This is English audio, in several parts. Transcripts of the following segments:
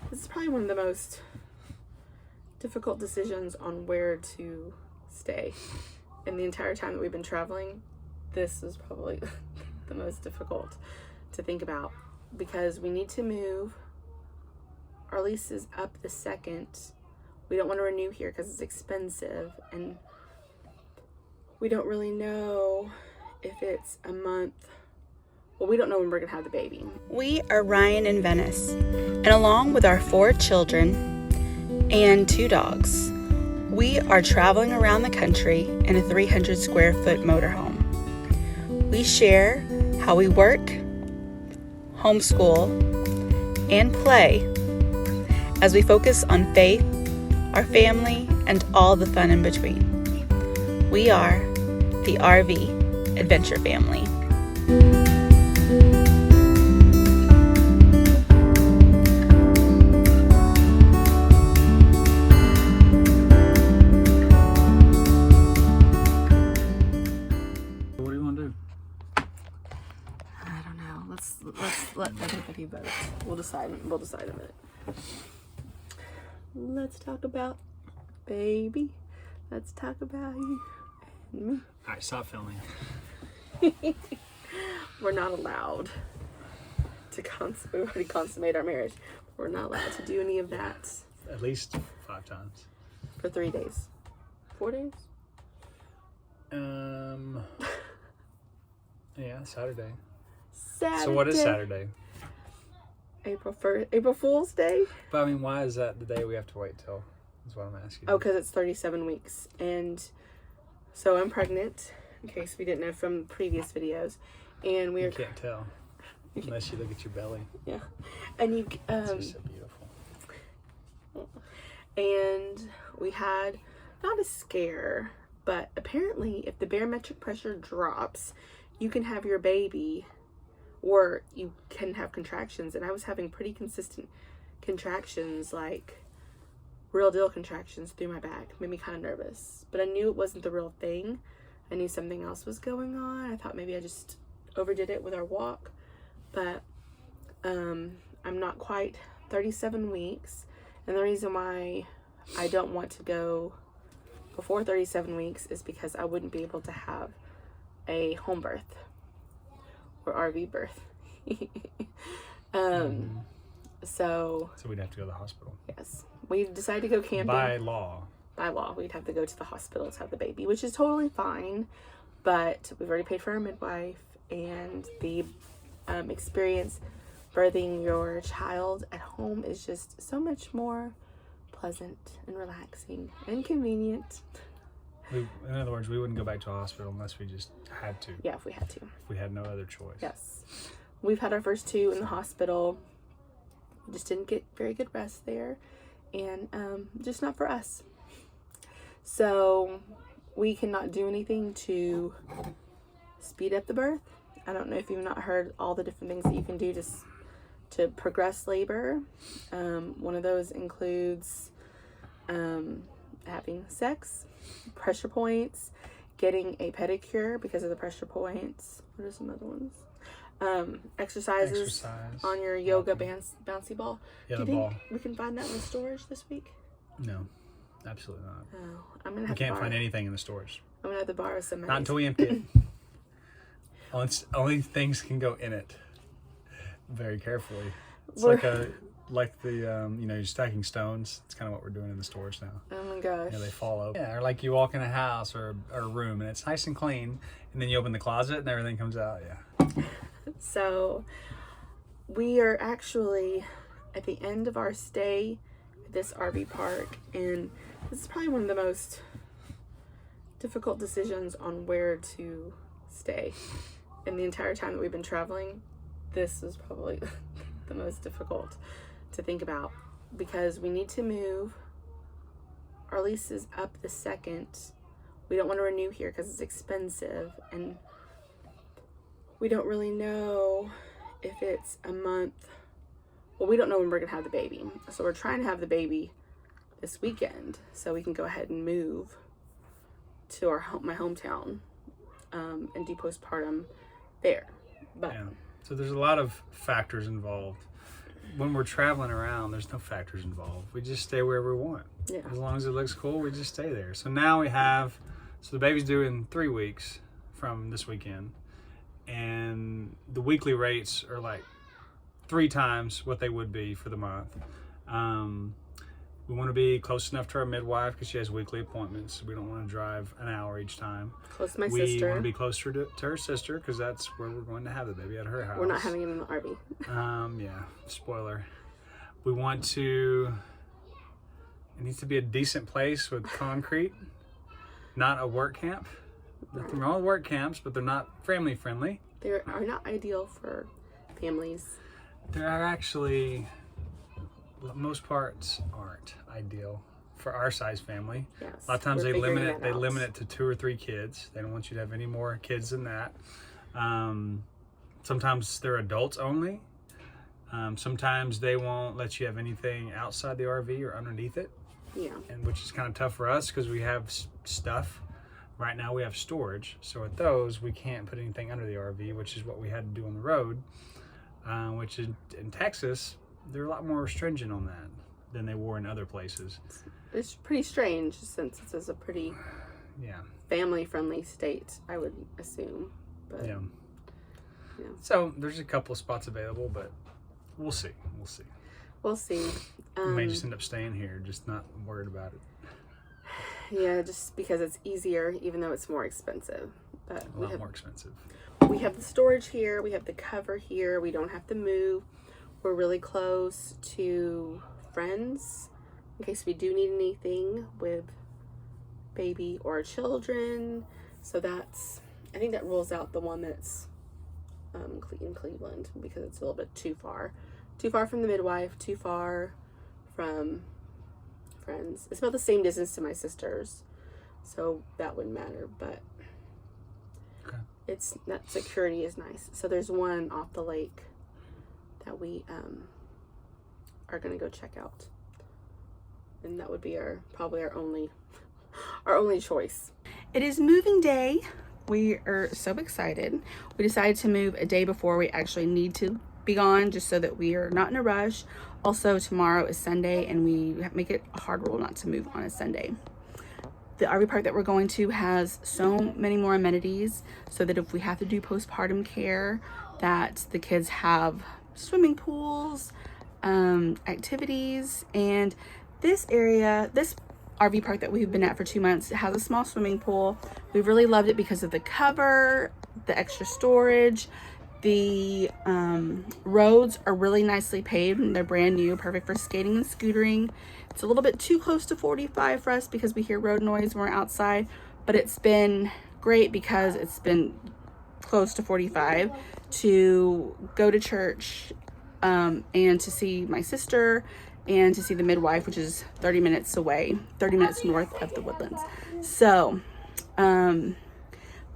This is probably one of the most difficult decisions on where to stay. In the entire time that we've been traveling, this is probably the most difficult to think about because we need to move. Our lease is up the 2nd. We don't want to renew here because it's expensive, and we don't really know if it's a month. Well, we don't know when we're going to have the baby. We are Ryan and Venice, and along with our 4 children and 2 dogs, we are traveling around the country in a 300 square foot motorhome. We share how we work, homeschool, and play as we focus on faith, our family, and all the fun in between. We are the RV Adventure Family. What do you want to do? I don't know. Let's let everybody vote. We'll decide in a minute. Let's talk about baby. Let's talk about you and me. All right, stop filming. We're not allowed to we already consummate our marriage. We're not allowed to do any of that At least 5 times. for 3 days. 4 days? Yeah, Saturday. Saturday. So what is Saturday? April Fool's Day? But I mean, why is that the day we have to wait till? Is what I'm asking. Oh, because it's 37 weeks. And so I'm pregnant, in case we didn't know from previous videos. And we You are... can't tell unless you look at your belly. Yeah. And you... It's just so beautiful. And we had not a scare, but apparently if the barometric pressure drops, you can have your baby, or you can have contractions. And I was having pretty consistent contractions, like real deal contractions through my back. Made me kind of nervous, but I knew it wasn't the real thing. I knew something else was going on. I thought maybe I just overdid it with our walk, but I'm not quite 37 weeks. And the reason why I don't want to go before 37 weeks is because I wouldn't be able to have a home birth or RV birth. So we'd have to go to the hospital. yes, we decided to go camping. By law, we'd have to go to the hospital to have the baby, which is totally fine. But we've already paid for our midwife, and the experience birthing your child at home is just so much more pleasant and relaxing and convenient. in other words, we wouldn't go back to a hospital unless we just had to. Yeah, if we had to. If we had no other choice. Yes. We've had our first 2 in the hospital. We just didn't get very good rest there, and just not for us. So we cannot do anything to speed up the birth. I don't know if you've not heard all the different things that you can do to progress labor. One of those includes having sex, pressure points, getting a pedicure because of the pressure points. What are some other ones? Exercises on your yoga bouncy ball. Yeah, Do you the think ball. we can find that in the storage this week? No, absolutely not. Oh, I'm gonna We have can't to find anything in the stores. I'm gonna have to borrow some. Not until we empty it. Only things can go in it. Very carefully. It's like the you're stacking stones. It's kind of what we're doing in the stores now. Oh my gosh. They fall over. Yeah, or like you walk in a house or a room and it's nice and clean, and then you open the closet and everything comes out. Yeah. So we are actually at the end of our stay at this RV park, and this is probably one of the most difficult decisions on where to stay. In the entire time that we've been traveling, this is probably the most difficult to think about because we need to move. Our lease is up the 2nd. We don't want to renew here because it's expensive, and we don't really know if it's a month. Well, we don't know when we're gonna have the baby, so we're trying to have the baby this weekend so we can go ahead and move to my hometown and do postpartum there. But yeah. So there's a lot of factors involved. when we're traveling around, there's no factors involved. We just stay wherever we want. Yeah. As long as it looks cool, we just stay there. So now we have, so the baby's due in 3 weeks from this weekend, and the weekly rates are like 3 times what they would be for the month. We want to be close enough to our midwife because she has weekly appointments. We don't want to drive an hour each time. Close to my We sister. want to be closer to her sister because that's where we're going to have the baby, at her house. We're not having it in the RV. Yeah, spoiler. We want to, it needs to be a decent place with concrete, not a work camp. Nothing wrong with work camps, but they're not family friendly. They are not ideal for families. There are actually, most parts aren't ideal for our size family. Yes, A lot of times we're they limit figuring it. that They out. limit it to 2 or 3 kids. They don't want you to have any more kids than that. Sometimes they're adults only. Sometimes they won't let you have anything outside the RV or underneath it. Yeah. And which is kind of tough for us because we have stuff. Right now we have storage, so at those we can't put anything under the RV, which is what we had to do on the road. Which in Texas, they're a lot more stringent on that than they were in other places. It's pretty strange since this is a pretty Yeah. family-friendly state, I would assume. But Yeah. Yeah. So there's a couple of spots available, but we'll see. we'll see. We may just end up staying here, just not worried about it. Yeah, just because it's easier, even though it's more expensive. But A lot more expensive. we have the storage here, we have the cover here, we don't have to move. We're really close to friends in case we do need anything with baby or children. So I think that rules out the one that's in Cleveland because it's a little bit too far from the midwife, too far from friends. It's about the same distance to my sister's, so that wouldn't matter, but Okay. that security is nice. So there's one off the lake that we are gonna go check out, and that would be probably our only choice. It is moving day. We are so excited. We decided to move a day before we actually need to be gone, just so that we are not in a rush. Also, tomorrow is Sunday, and we make it a hard rule not to move on a Sunday. The RV park that we're going to has so many more amenities, so that if we have to do postpartum care, that the kids have swimming pools, activities, and this RV park that we've been at for 2 months, it has a small swimming pool. We've really loved it because of the cover, the extra storage. The roads are really nicely paved and they're brand new, perfect for skating and scootering. It's a little bit too close to 45 for us because we hear road noise when we're outside, but it's been great because it's been close to 45 to go to church and to see my sister and to see the midwife, which is 30 minutes away, 30 minutes north of the Woodlands. So,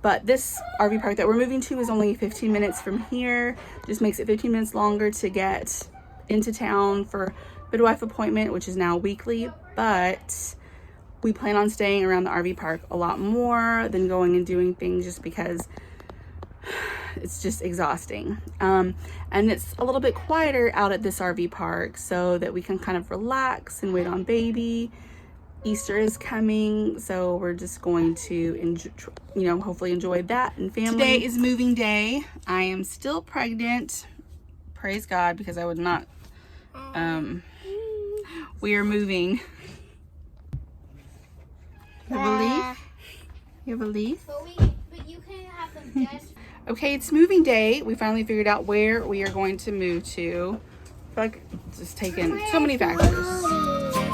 but this RV park that we're moving to is only 15 minutes from here. Just makes it 15 minutes longer to get into town for midwife appointment, which is now weekly. But we plan on staying around the RV park a lot more than going and doing things, just because it's just exhausting. And it's a little bit quieter out at this RV park so that we can kind of relax and wait on baby. Easter is coming, so we're just going to enjoy, hopefully enjoy that and family. Today is moving day. I am still pregnant. Praise God, because I would not. We are moving. You have a leaf? You have a leaf? But you can have them just. Okay, it's moving day. We finally figured out where we are going to move to. I feel like it's just taken so many factors.